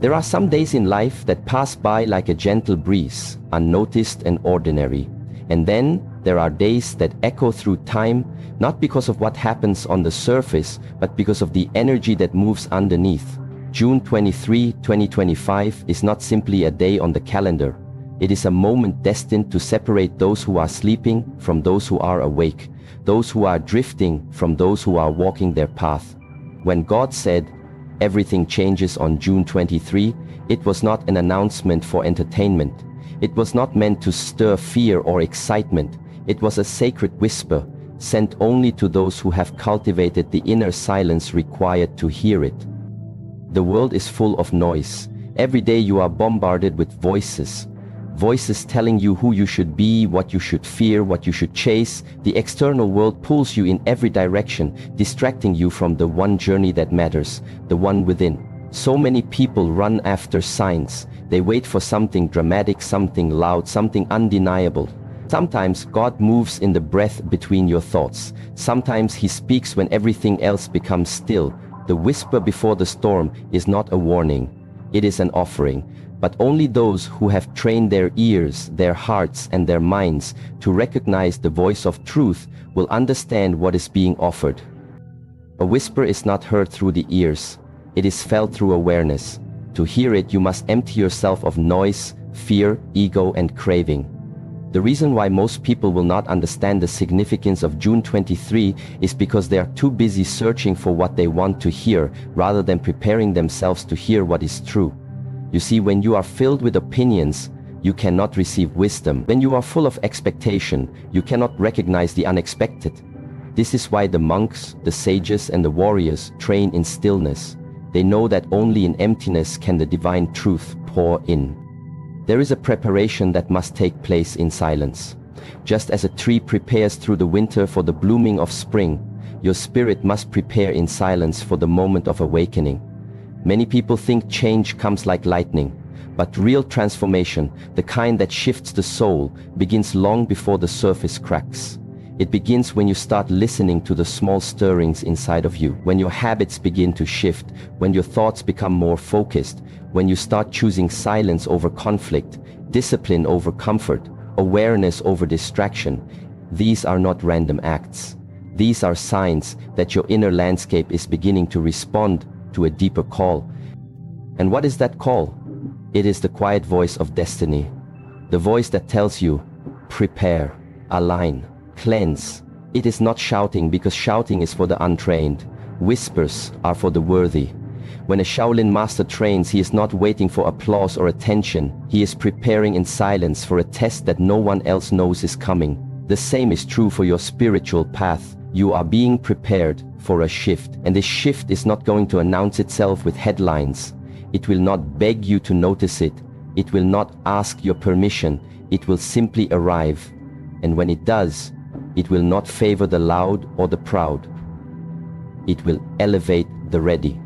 There are some days in life that pass by like a gentle breeze, unnoticed and ordinary. And then there are days that echo through time, not because of what happens on the surface, but because of the energy that moves underneath. June 23, 2025 is not simply a day on the calendar. It is a moment destined to separate those who are sleeping from those who are awake, those who are drifting from those who are walking their path. When God said, "Everything changes on June 23, it was not an announcement for entertainment. It was not meant to stir fear or excitement. It was a sacred whisper, sent only to those who have cultivated the inner silence required to hear it." The world is full of noise. Every day you are bombarded with voices. Voices telling you who you should be, what you should fear, what you should chase. The external world pulls you in every direction, distracting you from the one journey that matters, the one within. So many people run after signs. They wait for something dramatic, something loud, something undeniable. Sometimes God moves in the breath between your thoughts. Sometimes He speaks when everything else becomes still. The whisper before the storm is not a warning. It is an offering. But only those who have trained their ears, their hearts, and their minds to recognize the voice of truth will understand what is being offered. A whisper is not heard through the ears. It is felt through awareness. To hear it, you must empty yourself of noise, fear, ego, and craving. The reason why most people will not understand the significance of June 23 is because they are too busy searching for what they want to hear rather than preparing themselves to hear what is true. You see, when you are filled with opinions, you cannot receive wisdom. When you are full of expectation, you cannot recognize the unexpected. This is why the monks, the sages, and the warriors train in stillness. They know that only in emptiness can the divine truth pour in. There is a preparation that must take place in silence. Just as a tree prepares through the winter for the blooming of spring, your spirit must prepare in silence for the moment of awakening. Many people think change comes like lightning, but real transformation, the kind that shifts the soul, begins long before the surface cracks. It begins when you start listening to the small stirrings inside of you, when your habits begin to shift, when your thoughts become more focused, when you start choosing silence over conflict, discipline over comfort, awareness over distraction. These are not random acts. These are signs that your inner landscape is beginning to respond to a deeper call. And what is that call? It is the quiet voice of destiny. The voice that tells you, prepare, align, cleanse. It is not shouting, because shouting is for the untrained. Whispers are for the worthy. When a Shaolin master trains, he is not waiting for applause or attention. He is preparing in silence for a test that no one else knows is coming. The same is true for your spiritual path. You are being prepared for a shift, and this shift is not going to announce itself with headlines. It will not beg you to notice it. It will not ask your permission. It will simply arrive. And when it does, it will not favor the loud or the proud. It will elevate the ready.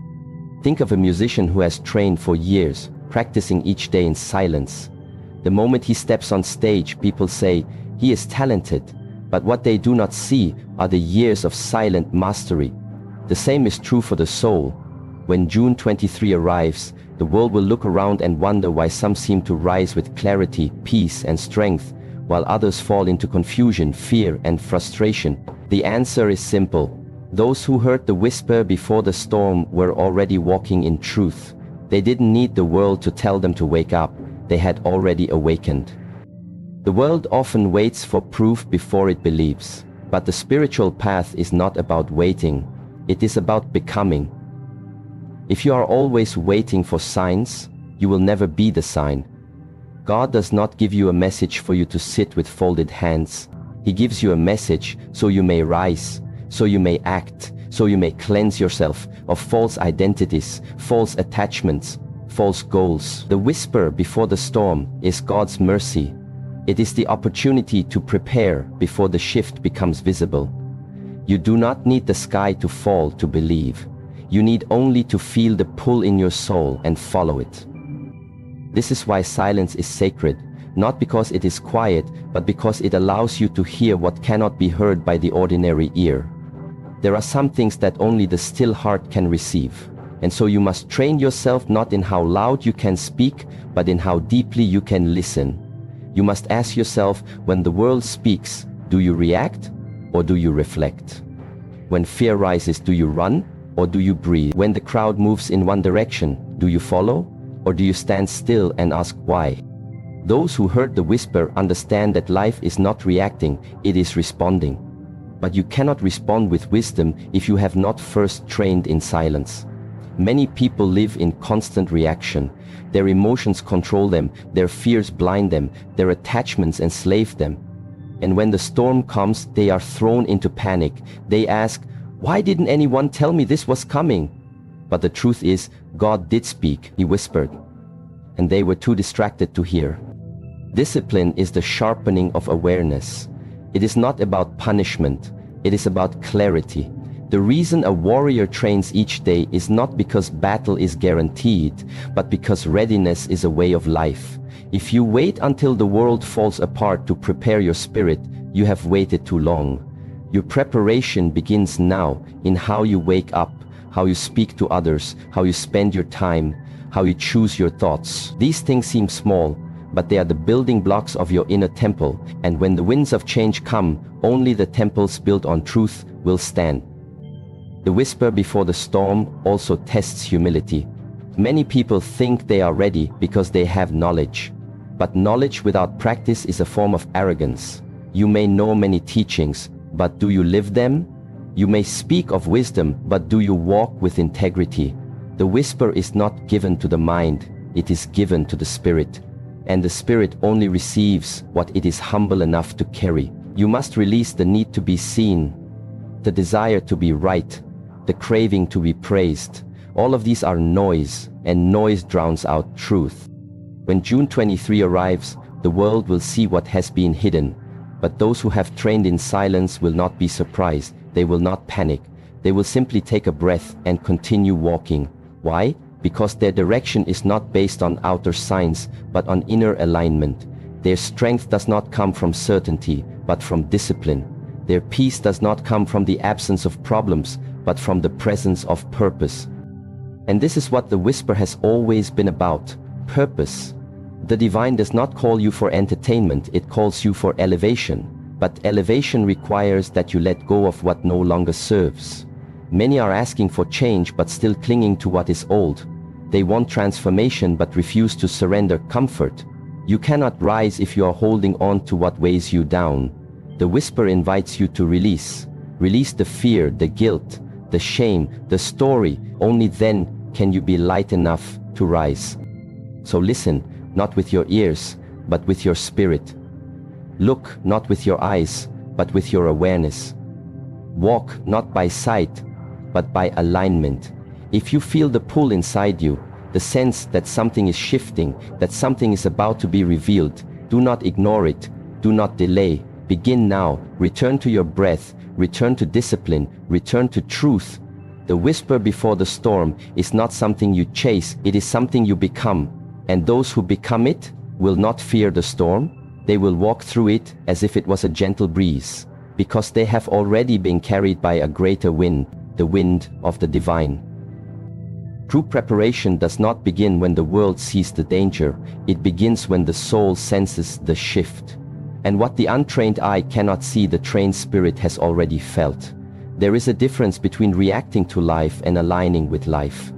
Think of a musician who has trained for years, practicing each day in silence. The moment he steps on stage, people say, he is talented. But what they do not see are the years of silent mastery. The same is true for the soul. When June 23 arrives, the world will look around and wonder why some seem to rise with clarity, peace, and strength, while others fall into confusion, fear, and frustration. The answer is simple. Those who heard the whisper before the storm were already walking in truth. They didn't need the world to tell them to wake up. They had already awakened. The world often waits for proof before it believes. But the spiritual path is not about waiting. It is about becoming. If you are always waiting for signs, you will never be the sign. God does not give you a message for you to sit with folded hands. He gives you a message so you may rise, so you may act, so you may cleanse yourself of false identities, false attachments, false goals. The whisper before the storm is God's mercy. It is the opportunity to prepare before the shift becomes visible. You do not need the sky to fall to believe. You need only to feel the pull in your soul and follow it. This is why silence is sacred, not because it is quiet, but because it allows you to hear what cannot be heard by the ordinary ear. There are some things that only the still heart can receive. And so you must train yourself not in how loud you can speak, but in how deeply you can listen. You must ask yourself, when the world speaks, do you react or do you reflect? When fear rises, do you run or do you breathe? When the crowd moves in one direction, do you follow or do you stand still and ask why? Those who heard the whisper understand that life is not reacting, it is responding. But you cannot respond with wisdom if you have not first trained in silence. Many people live in constant reaction. Their emotions control them, their fears blind them, their attachments enslave them. And when the storm comes, they are thrown into panic. They ask, why didn't anyone tell me this was coming? But the truth is, God did speak, He whispered. And they were too distracted to hear. Discipline is the sharpening of awareness. It is not about punishment, it is about clarity. The reason a warrior trains each day is not because battle is guaranteed, but because readiness is a way of life. If you wait until the world falls apart to prepare your spirit, you have waited too long. Your preparation begins now in how you wake up, how you speak to others, how you spend your time, how you choose your thoughts. These things seem small, but they are the building blocks of your inner temple, and when the winds of change come, only the temples built on truth will stand. The whisper before the storm also tests humility. Many people think they are ready because they have knowledge. But knowledge without practice is a form of arrogance. You may know many teachings, but do you live them? You may speak of wisdom, but do you walk with integrity? The whisper is not given to the mind, it is given to the spirit. And the spirit only receives what it is humble enough to carry. You must release the need to be seen, the desire to be right, the craving to be praised. All of these are noise, and noise drowns out truth. When June 23 arrives, the world will see what has been hidden. But those who have trained in silence will not be surprised. They will not panic. They will simply take a breath and continue walking. Why? Because their direction is not based on outer signs, but on inner alignment. Their strength does not come from certainty, but from discipline. Their peace does not come from the absence of problems, but from the presence of purpose. And this is what the whisper has always been about: purpose. The divine does not call you for entertainment, it calls you for elevation. But elevation requires that you let go of what no longer serves. Many are asking for change but still clinging to what is old. They want transformation but refuse to surrender comfort. You cannot rise if you are holding on to what weighs you down. The whisper invites you to release. Release the fear, the guilt, the shame, the story. Only then can you be light enough to rise. So listen, not with your ears, but with your spirit. Look not with your eyes, but with your awareness. Walk not by sight, but by alignment. If you feel the pull inside you, the sense that something is shifting, that something is about to be revealed, do not ignore it, do not delay. Begin now, return to your breath, return to discipline, return to truth. The whisper before the storm is not something you chase, it is something you become. And those who become it will not fear the storm. They will walk through it as if it was a gentle breeze, because they have already been carried by a greater wind, the wind of the divine. True preparation does not begin when the world sees the danger. It begins when the soul senses the shift. And what the untrained eye cannot see, the trained spirit has already felt. There is a difference between reacting to life and aligning with life.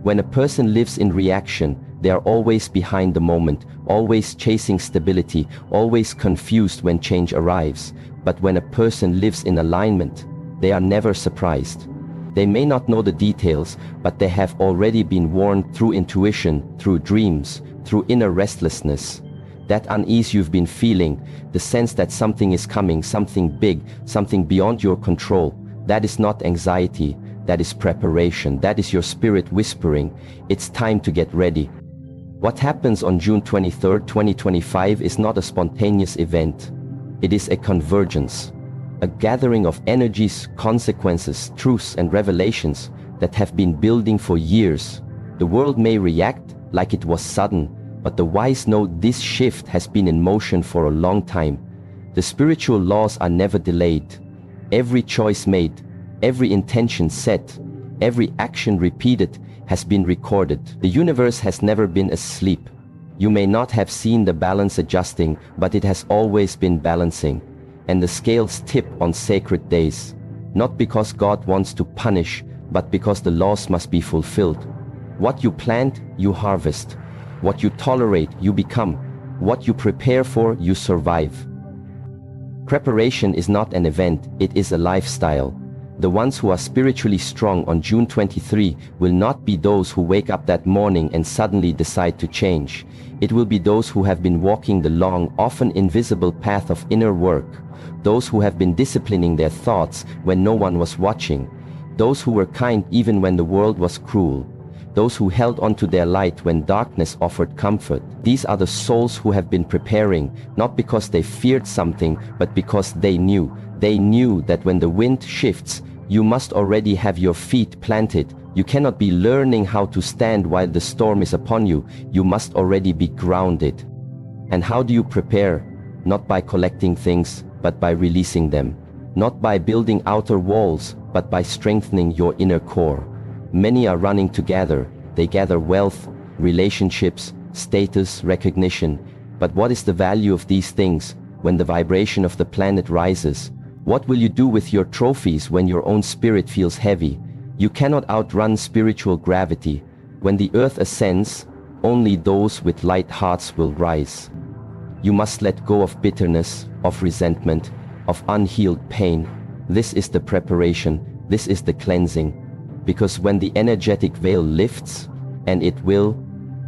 When a person lives in reaction, they are always behind the moment, always chasing stability, always confused when change arrives. But when a person lives in alignment, they are never surprised. They may not know the details, but they have already been warned through intuition, through dreams, through inner restlessness. That unease you've been feeling, the sense that something is coming, something big, something beyond your control, that is not anxiety, that is preparation, that is your spirit whispering, it's time to get ready. What happens on June 23, 2025 is not a spontaneous event. It is a convergence, a gathering of energies, consequences, truths and revelations that have been building for years. The world may react like it was sudden, but the wise know this shift has been in motion for a long time. The spiritual laws are never delayed. Every choice made, every intention set, Every action repeated has been recorded. The universe has never been asleep. You may not have seen the balance adjusting, but it has always been balancing. And the scales tip on sacred days. Not because God wants to punish, but because the laws must be fulfilled. What you plant, you harvest. What you tolerate, you become. What you prepare for, you survive. Preparation is not an event, it is a lifestyle. The ones who are spiritually strong on June 23 will not be those who wake up that morning and suddenly decide to change. It will be those who have been walking the long, often invisible path of inner work. Those who have been disciplining their thoughts when no one was watching. Those who were kind even when the world was cruel. Those who held on to their light when darkness offered comfort. These are the souls who have been preparing, not because they feared something, but because they knew. They knew that when the wind shifts, you must already have your feet planted. You cannot be learning how to stand while the storm is upon you. You must already be grounded. And how do you prepare? Not by collecting things, but by releasing them. Not by building outer walls, but by strengthening your inner core. Many are running together. They gather wealth, relationships, status, recognition. But what is the value of these things when the vibration of the planet rises? What will you do with your trophies when your own spirit feels heavy? You cannot outrun spiritual gravity. When the earth ascends, only those with light hearts will rise. You must let go of bitterness, of resentment, of unhealed pain. This is the preparation. This is the cleansing. Because when the energetic veil lifts, and it will,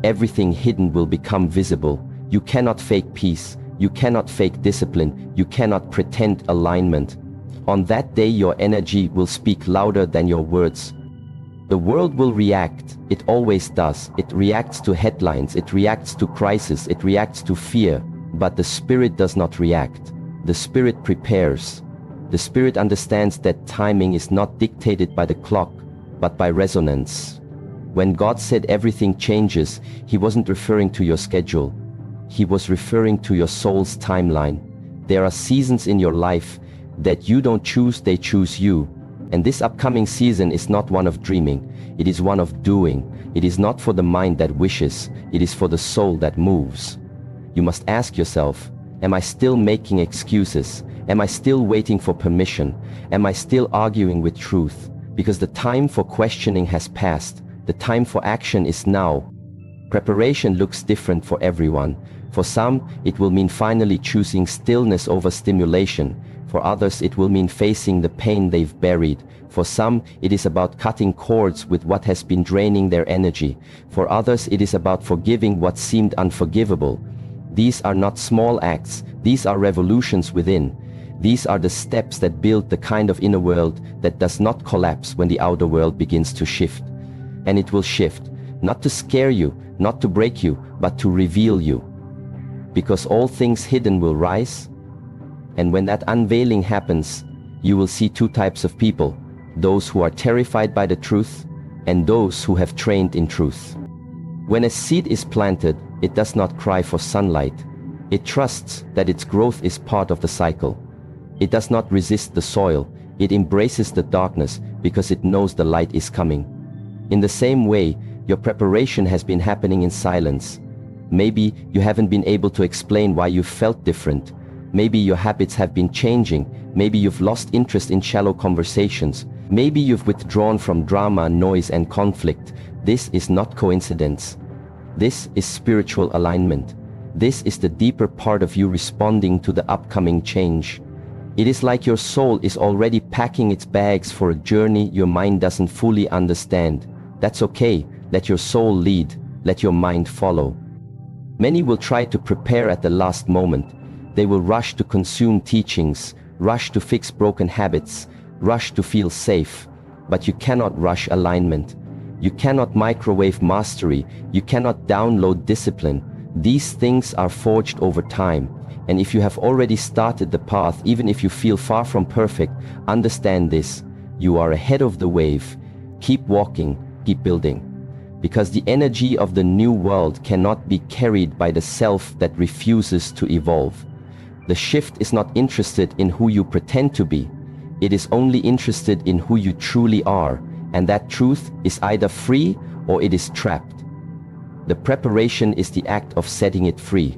everything hidden will become visible. You cannot fake peace. You cannot fake discipline. You cannot pretend alignment. On that day, your energy will speak louder than your words. The world will react. It always does. It reacts to headlines. It reacts to crisis. It reacts to fear. But the spirit does not react. The spirit prepares. The spirit understands that timing is not dictated by the clock, but by resonance. When God said everything changes, He wasn't referring to your schedule. He was referring to your soul's timeline. There are seasons in your life that you don't choose, they choose you. And this upcoming season is not one of dreaming, it is one of doing. It is not for the mind that wishes, it is for the soul that moves. You must ask yourself, am I still making excuses? Am I still waiting for permission? Am I still arguing with truth? Because the time for questioning has passed. The time for action is now. Preparation looks different for everyone. For some, it will mean finally choosing stillness over stimulation. For others, it will mean facing the pain they've buried. For some, it is about cutting cords with what has been draining their energy. For others, it is about forgiving what seemed unforgivable. These are not small acts. These are revolutions within. These are the steps that build the kind of inner world that does not collapse when the outer world begins to shift. And it will shift, not to scare you, not to break you, but to reveal you. Because all things hidden will rise. And when that unveiling happens, you will see two types of people, those who are terrified by the truth and those who have trained in truth. When a seed is planted, it does not cry for sunlight. It trusts that its growth is part of the cycle. It does not resist the soil. It embraces the darkness because it knows the light is coming. In the same way, your preparation has been happening in silence. Maybe you haven't been able to explain why you felt different. Maybe your habits have been changing. Maybe you've lost interest in shallow conversations. Maybe you've withdrawn from drama, noise, and conflict. This is not coincidence. This is spiritual alignment. This is the deeper part of you responding to the upcoming change. It is like your soul is already packing its bags for a journey your mind doesn't fully understand. That's okay. Let your soul lead. Let your mind follow. Many will try to prepare at the last moment. They will rush to consume teachings, rush to fix broken habits, rush to feel safe. But you cannot rush alignment. You cannot microwave mastery. You cannot download discipline. These things are forged over time. And if you have already started the path, even if you feel far from perfect, understand this. You are ahead of the wave. Keep walking, keep building. Because the energy of the new world cannot be carried by the self that refuses to evolve. The shift is not interested in who you pretend to be. It is only interested in who you truly are. and that truth is either free or it is trapped. The preparation is the act of setting it free.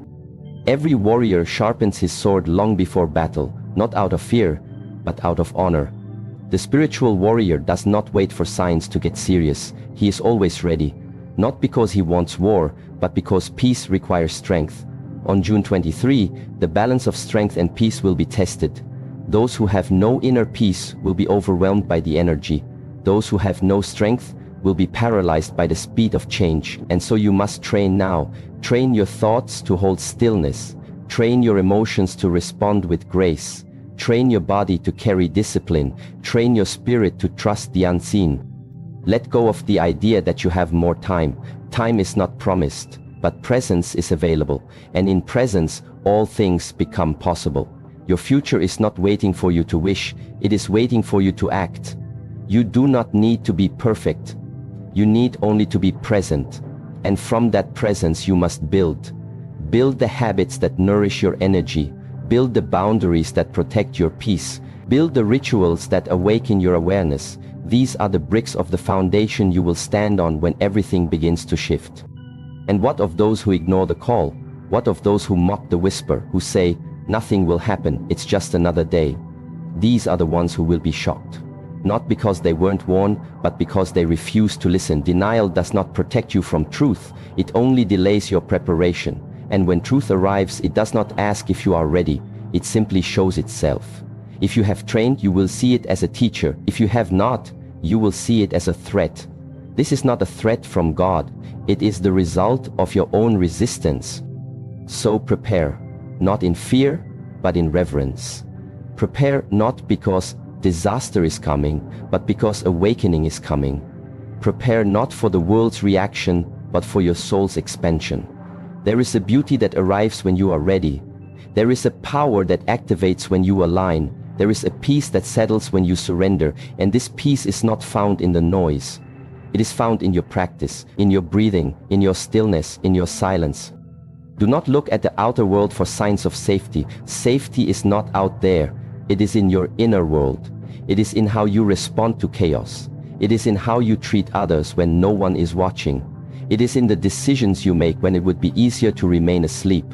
Every warrior sharpens his sword long before battle, not out of fear, but out of honor. The spiritual warrior does not wait for signs to get serious. He is always ready, not because he wants war, but because peace requires strength. On June 23, the balance of strength and peace will be tested. Those who have no inner peace will be overwhelmed by the energy. Those who have no strength will be paralyzed by the speed of change. And so you must train now. Train your thoughts to hold stillness. Train your emotions to respond with grace. Train your body to carry discipline. Train your spirit to trust the unseen. Let go of the idea that you have more time. Time is not promised, but presence is available. And in presence, all things become possible. Your future is not waiting for you to wish, it is waiting for you to act. You do not need to be perfect. You need only to be present. And from that presence you must build. Build the habits that nourish your energy. Build the boundaries that protect your peace. Build the rituals that awaken your awareness. These are the bricks of the foundation you will stand on when everything begins to shift. And what of those who ignore the call? What of those who mock the whisper, who say, nothing will happen, it's just another day? These are the ones who will be shocked. Not because they weren't warned, but because they refused to listen. Denial does not protect you from truth, it only delays your preparation. And when truth arrives, it does not ask if you are ready, it simply shows itself. If you have trained, you will see it as a teacher. If you have not, you will see it as a threat. This is not a threat from God, it is the result of your own resistance. So prepare, not in fear, but in reverence. Prepare not because disaster is coming, but because awakening is coming. Prepare not for the world's reaction, but for your soul's expansion. There is a beauty that arrives when you are ready. There is a power that activates when you align. There is a peace that settles when you surrender, and this peace is not found in the noise. It is found in your practice, in your breathing, in your stillness, in your silence. Do not look at the outer world for signs of safety. Safety is not out there. It is in your inner world. It is in how you respond to chaos. It is in how you treat others when no one is watching. It is in the decisions you make when it would be easier to remain asleep.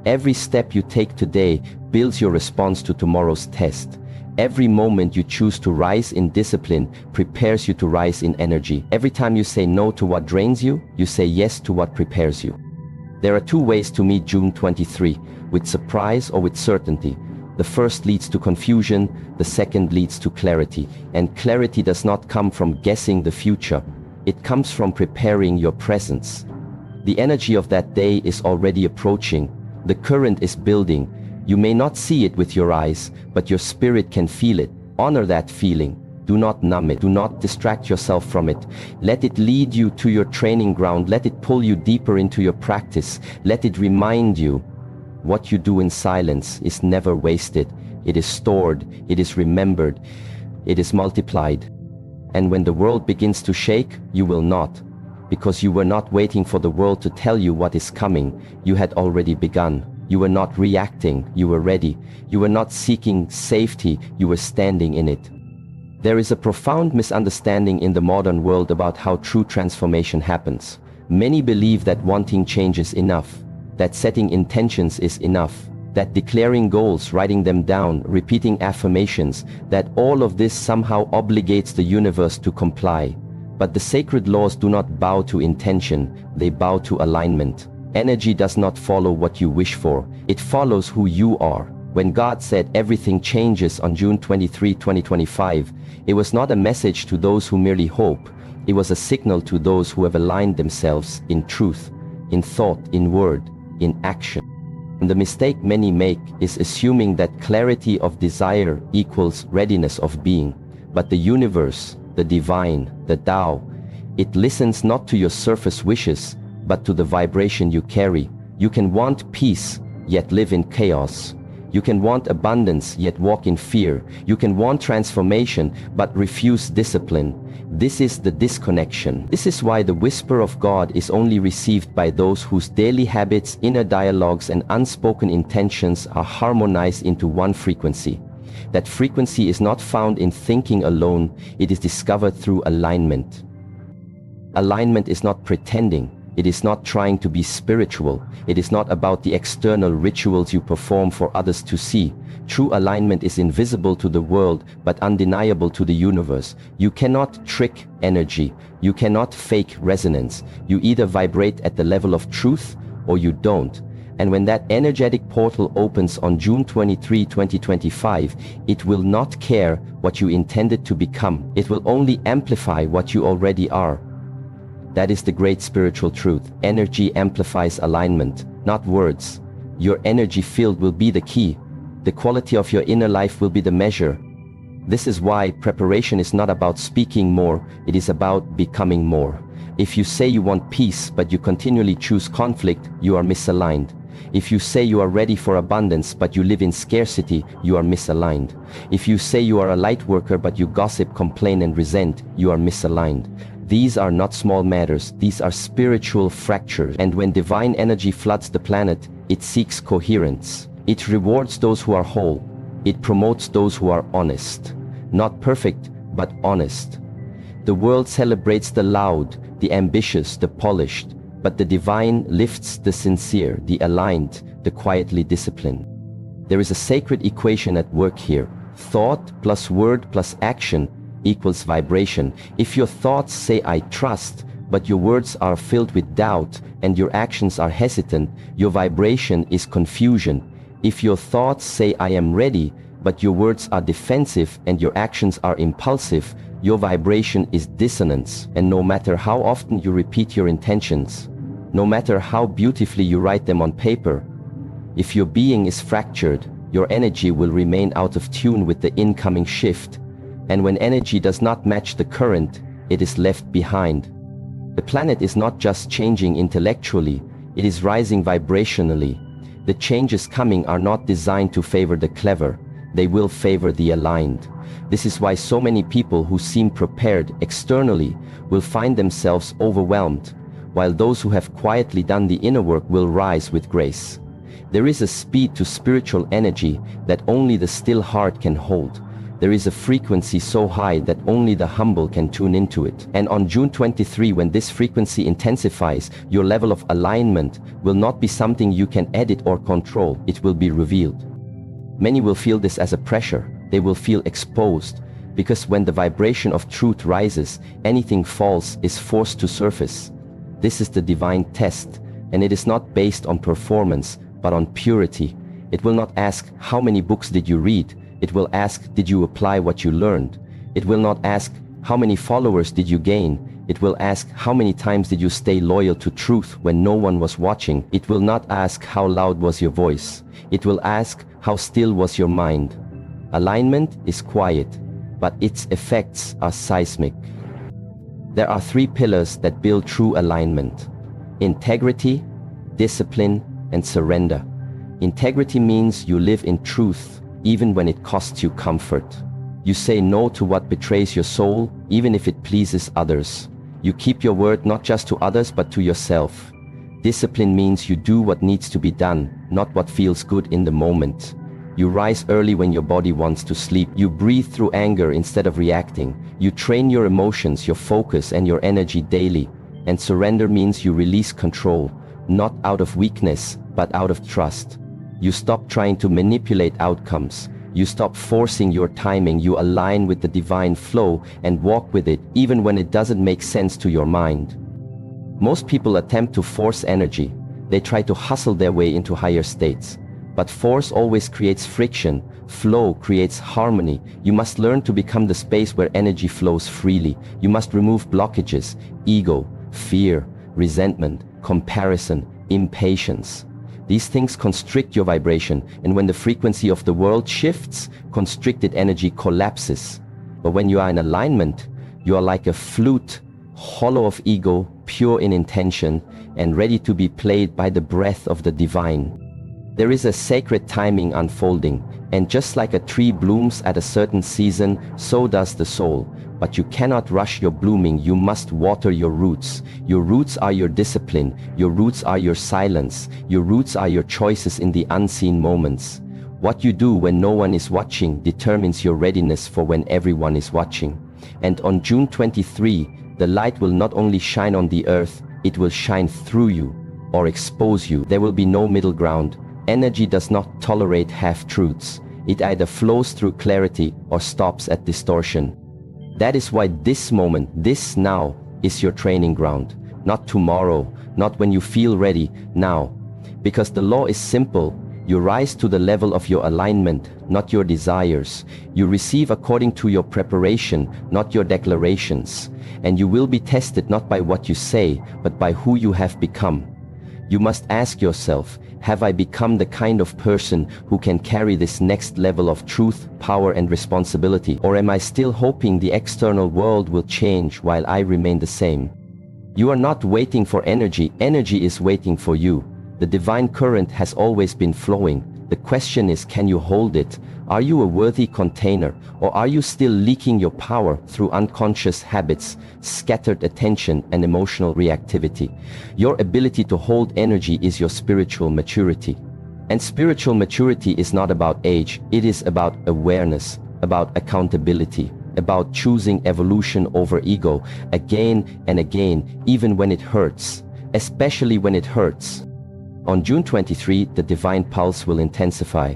Every step you take today builds your response to tomorrow's test. Every moment you choose to rise in discipline prepares you to rise in energy. Every time you say no to what drains you, you say yes to what prepares you. There are two ways to meet June 23, with surprise or with certainty. The first leads to confusion, the second leads to clarity. And clarity does not come from guessing the future. It comes from preparing your presence. The energy of that day is already approaching. The current is building. You may not see it with your eyes, but your spirit can feel it. Honor that feeling. Do not numb it. Do not distract yourself from it. Let it lead you to your training ground. Let it pull you deeper into your practice. Let it remind you what you do in silence is never wasted. It is stored. It is remembered. It is multiplied. And when the world begins to shake, you will not. Because you were not waiting for the world to tell you what is coming. You had already begun. You were not reacting. You were ready. You were not seeking safety. You were standing in it. There is a profound misunderstanding in the modern world about how true transformation happens. Many believe that wanting change is enough, that setting intentions is enough, that declaring goals, writing them down, repeating affirmations, that all of this somehow obligates the universe to comply. But the sacred laws do not bow to intention, they bow to alignment. Energy does not follow what you wish for, it follows who you are. When God said everything changes on June 23, 2025, it was not a message to those who merely hope, it was a signal to those who have aligned themselves in truth, in thought, in word, in action. And the mistake many make is assuming that clarity of desire equals readiness of being. But the universe, the divine, the Tao, it listens not to your surface wishes, but to the vibration you carry. You can want peace, yet live in chaos. You can want abundance, yet walk in fear. You can want transformation, but refuse discipline. This is the disconnection. This is why the whisper of God is only received by those whose daily habits, inner dialogues, and unspoken intentions are harmonized into one frequency. That frequency is not found in thinking alone, it is discovered through alignment. Alignment is not pretending, it is not trying to be spiritual, it is not about the external rituals you perform for others to see. True alignment is invisible to the world, but undeniable to the universe. You cannot trick energy, you cannot fake resonance. You either vibrate at the level of truth, or you don't. And when that energetic portal opens on June 23, 2025, it will not care what you intended to become. It will only amplify what you already are. That is the great spiritual truth. Energy amplifies alignment, not words. Your energy field will be the key. The quality of your inner life will be the measure. This is why preparation is not about speaking more, it is about becoming more. If you say you want peace but you continually choose conflict, you are misaligned. If you say you are ready for abundance but you live in scarcity, you are misaligned. If you say you are a light worker but you gossip, complain and resent, you are misaligned. These are not small matters, these are spiritual fractures. And when divine energy floods the planet, it seeks coherence. It rewards those who are whole. It promotes those who are honest. Not perfect, but honest. The world celebrates the loud, the ambitious, the polished, but the divine lifts the sincere, the aligned, the quietly disciplined. There is a sacred equation at work here. Thought plus word plus action equals vibration. If your thoughts say I trust, but your words are filled with doubt and your actions are hesitant, your vibration is confusion. If your thoughts say I am ready, but your words are defensive and your actions are impulsive, your vibration is dissonance. And no matter how often you repeat your intentions, no matter how beautifully you write them on paper, if your being is fractured, your energy will remain out of tune with the incoming shift. And when energy does not match the current, it is left behind. The planet is not just changing intellectually, it is rising vibrationally. The changes coming are not designed to favor the clever, they will favor the aligned. This is why so many people who seem prepared externally will find themselves overwhelmed, while those who have quietly done the inner work will rise with grace. There is a speed to spiritual energy that only the still heart can hold. There is a frequency so high that only the humble can tune into it. And on June 23, when this frequency intensifies, your level of alignment will not be something you can edit or control, it will be revealed. Many will feel this as a pressure, they will feel exposed, because when the vibration of truth rises, anything false is forced to surface. This is the divine test, and it is not based on performance, but on purity. It will not ask, how many books did you read? It will ask, did you apply what you learned? It will not ask, how many followers did you gain? It will ask, how many times did you stay loyal to truth when no one was watching? It will not ask, how loud was your voice? It will ask, how still was your mind? Alignment is quiet, but its effects are seismic. There are three pillars that build true alignment: integrity, discipline, and surrender. Integrity means you live in truth, even when it costs you comfort. You say no to what betrays your soul, even if it pleases others. You keep your word not just to others but to yourself. Discipline means you do what needs to be done, not what feels good in the moment. You rise early when your body wants to sleep. You breathe through anger instead of reacting. You train your emotions, your focus, and your energy daily. And surrender means you release control, not out of weakness, but out of trust. You stop trying to manipulate outcomes. You stop forcing your timing. You align with the divine flow and walk with it, even when it doesn't make sense to your mind. Most people attempt to force energy. They try to hustle their way into higher states. But force always creates friction. Flow creates harmony. You must learn to become the space where energy flows freely. You must remove blockages, ego, fear, resentment, comparison, impatience. These things constrict your vibration, and when the frequency of the world shifts, constricted energy collapses. But when you are in alignment, you are like a flute, hollow of ego, pure in intention, and ready to be played by the breath of the divine. There is a sacred timing unfolding, and just like a tree blooms at a certain season, so does the soul. But you cannot rush your blooming, you must water your roots. Your roots are your discipline, your roots are your silence, your roots are your choices in the unseen moments. What you do when no one is watching determines your readiness for when everyone is watching. And on June 23, the light will not only shine on the earth, it will shine through you or expose you. There will be no middle ground. Energy does not tolerate half-truths. It either flows through clarity or stops at distortion. That is why this moment, this now, is your training ground. Not tomorrow, not when you feel ready, now. Because the law is simple. You rise to the level of your alignment, not your desires. You receive according to your preparation, not your declarations. And you will be tested not by what you say, but by who you have become. You must ask yourself, have I become the kind of person who can carry this next level of truth, power and responsibility? Or am I still hoping the external world will change while I remain the same? You are not waiting for energy, energy is waiting for you. The divine current has always been flowing. The question is, can you hold it? Are you a worthy container, or are you still leaking your power through unconscious habits, scattered attention and emotional reactivity? Your ability to hold energy is your spiritual maturity. And spiritual maturity is not about age, it is about awareness, about accountability, about choosing evolution over ego again and again, even when it hurts, especially when it hurts. On June 23, the divine pulse will intensify.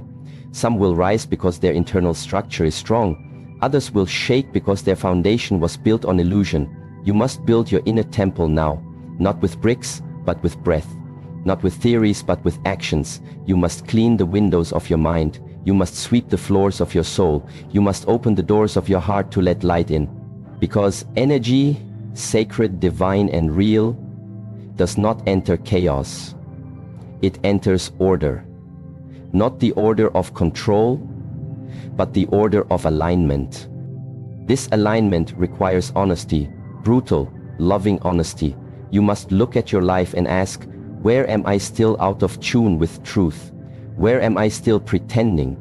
Some will rise because their internal structure is strong. Others will shake because their foundation was built on illusion. You must build your inner temple now, not with bricks, but with breath. Not with theories, but with actions. You must clean the windows of your mind. You must sweep the floors of your soul. You must open the doors of your heart to let light in. Because energy, sacred, divine, and real, does not enter chaos. It enters order. Not the order of control, but the order of alignment. This alignment requires honesty, brutal, loving honesty. You must look at your life and ask, where am I still out of tune with truth? Where am I still pretending?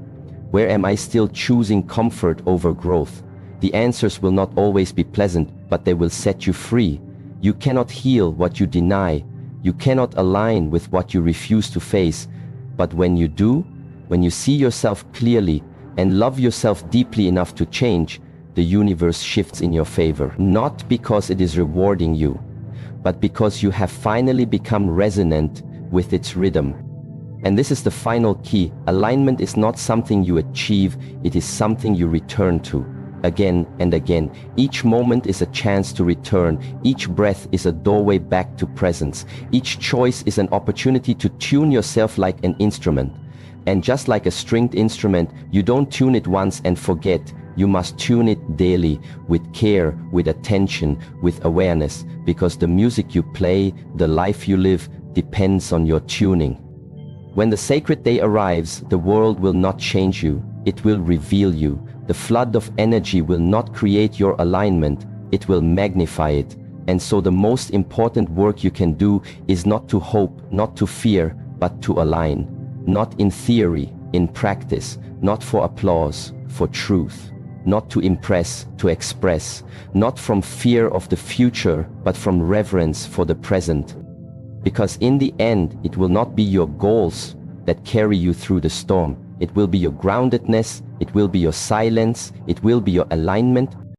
Where am I still choosing comfort over growth? The answers will not always be pleasant, but they will set you free. You cannot heal what you deny. You cannot align with what you refuse to face. But when you do, when you see yourself clearly and love yourself deeply enough to change, the universe shifts in your favor. Not because it is rewarding you, but because you have finally become resonant with its rhythm. And this is the final key. Alignment is not something you achieve, it is something you return to. Again and again. Each moment is a chance to return. Each breath is a doorway back to presence. Each choice is an opportunity to tune yourself like an instrument. And just like a stringed instrument, you don't tune it once and forget. You must tune it daily, with care, with attention, with awareness, because the music you play, the life you live, depends on your tuning. When the sacred day arrives, the world will not change you, it will reveal you. The flood of energy will not create your alignment, it will magnify it. And so the most important work you can do is not to hope, not to fear, but to align. Not in theory, in practice, not for applause, for truth. Not to impress, to express. Not from fear of the future, but from reverence for the present. Because in the end, it will not be your goals that carry you through the storm. It will be your groundedness, it will be your silence, it will be your alignment,